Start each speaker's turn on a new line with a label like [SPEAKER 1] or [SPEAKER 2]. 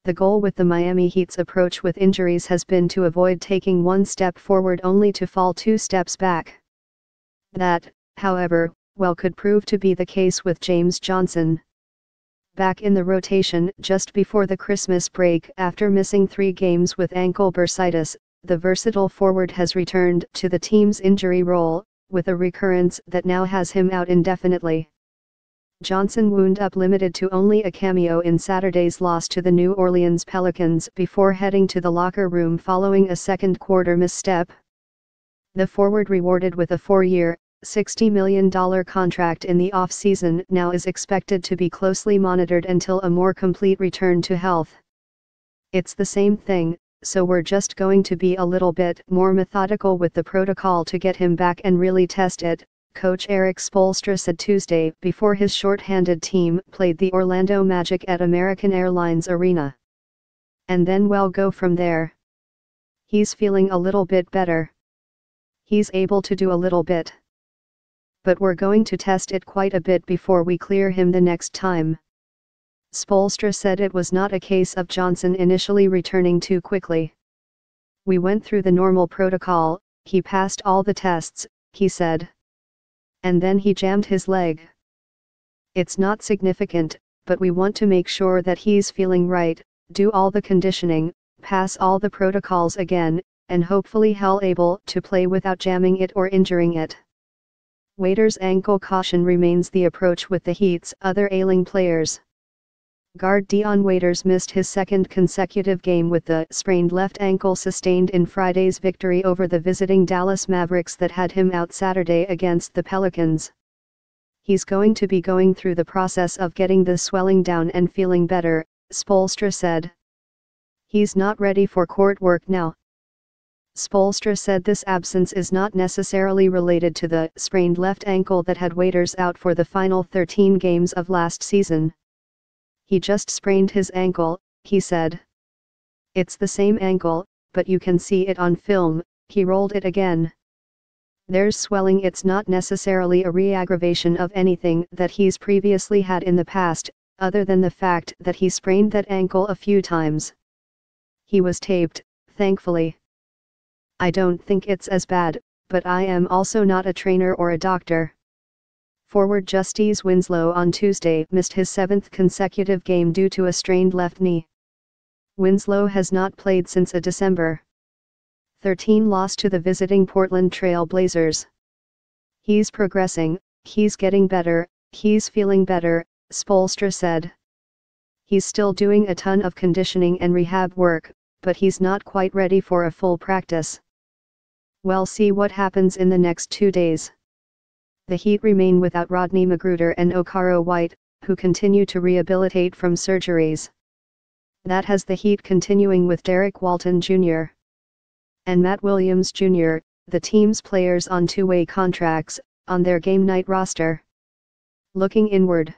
[SPEAKER 1] The goal with the Miami Heat's approach with injuries has been to avoid taking one step forward only to fall two steps back. That, however, could prove to be the case with James Johnson. Back in the rotation just before the Christmas break after missing 3 games with ankle bursitis, the versatile forward has returned to the team's injury role, with a recurrence that now has him out indefinitely. Johnson wound up limited to only a cameo in Saturday's loss to the New Orleans Pelicans before heading to the locker room following a second quarter misstep. The forward, rewarded with a 4-year, $60 million contract in the off-season, now is expected to be closely monitored until a more complete return to health. It's the same thing, so we're just going to be a little bit more methodical with the protocol to get him back and really test it, Coach Erik Spoelstra said Tuesday before his short-handed team played the Orlando Magic at American Airlines Arena. And then we'll go from there. He's feeling a little bit better. He's able to do a little bit. But we're going to test it quite a bit before we clear him the next time. Spoelstra said it was not a case of Johnson initially returning too quickly. We went through the normal protocol, he passed all the tests, he said. And then he jammed his leg. It's not significant, but we want to make sure that he's feeling right, do all the conditioning, pass all the protocols again, and hopefully he'll able to play without jamming it or injuring it. Waiters' ankle caution remains the approach with the Heat's other ailing players. Guard Dion Waiters missed his second consecutive game with the sprained left ankle sustained in Friday's victory over the visiting Dallas Mavericks that had him out Saturday against the Pelicans. He's going to be going through the process of getting the swelling down and feeling better, Spoelstra said. He's not ready for court work now. Spoelstra said this absence is not necessarily related to the sprained left ankle that had Waiters out for the final 13 games of last season. He just sprained his ankle, he said. It's the same ankle, but you can see it on film, he rolled it again. There's swelling. It's not necessarily a re-aggravation of anything that he's previously had in the past, other than the fact that he sprained that ankle a few times. He was taped, thankfully. I don't think it's as bad, but I am also not a trainer or a doctor. Forward Justice Winslow on Tuesday missed his 7th consecutive game due to a strained left knee. Winslow has not played since a December 13 loss to the visiting Portland Trail Blazers. He's progressing, he's getting better, he's feeling better, Spoelstra said. He's still doing a ton of conditioning and rehab work, but he's not quite ready for a full practice. We'll see what happens in the next 2 days. The Heat remain without Rodney McGruder and Okaro White, who continue to rehabilitate from surgeries. That has the Heat continuing with Derek Walton Jr. and Matt Williams Jr., the team's players on 2-way contracts, on their game night roster. Looking inward.